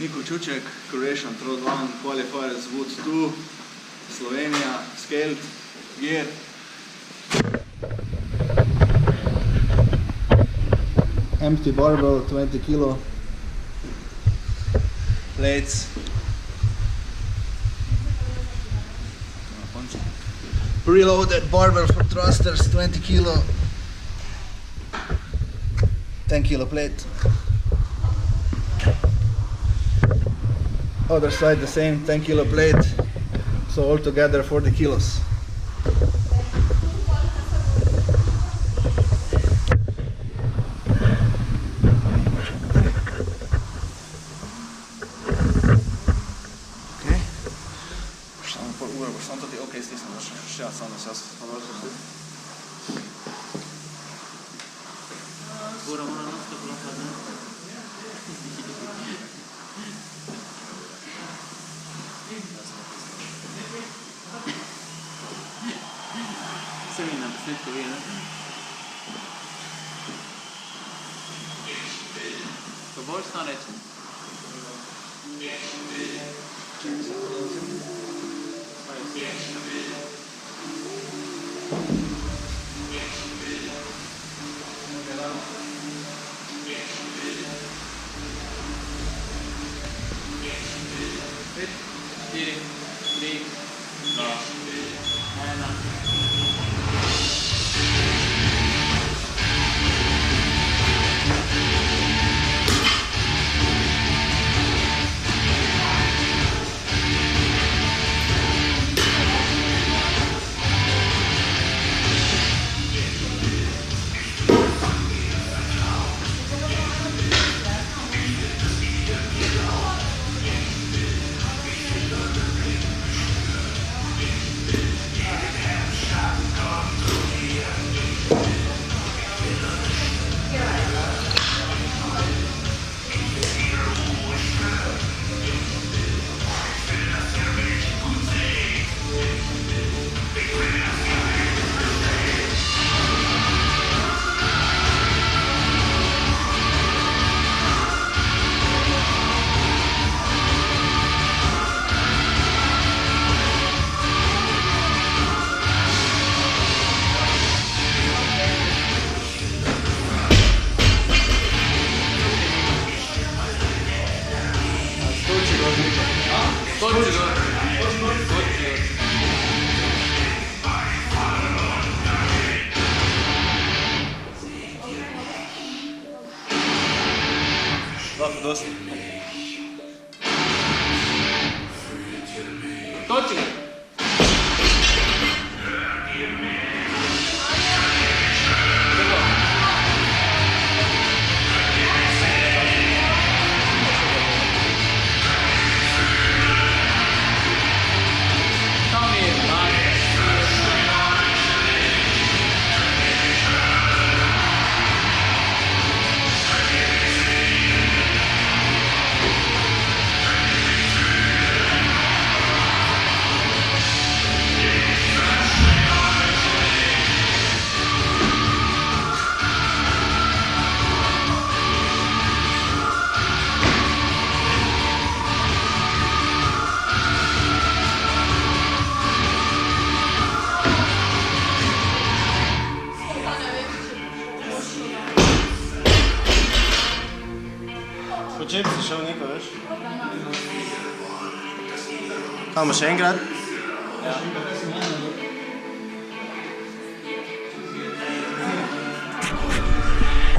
Niko Čuček, Croatian Throwdown Qualifiers Wood 2, Slovenija, Skelt, gear. Empty barbell, 20 kilo. Plates. Preloaded barbell for thrusters, 20 kilo. 10 kilo plate. Other side the same, 10 kilo plate. So altogether 40 kilos. Samo to ti ok stisnem, še samo čas. Ura mora non-stop lampati, ne? Se vidi na posnetku, vidi, ne? Ko boš sam reći? Štiri, tri, dva, ena. Dosti. Toči ga! Po čem si šel Niko, veš? Kamo še enkrat? Ja.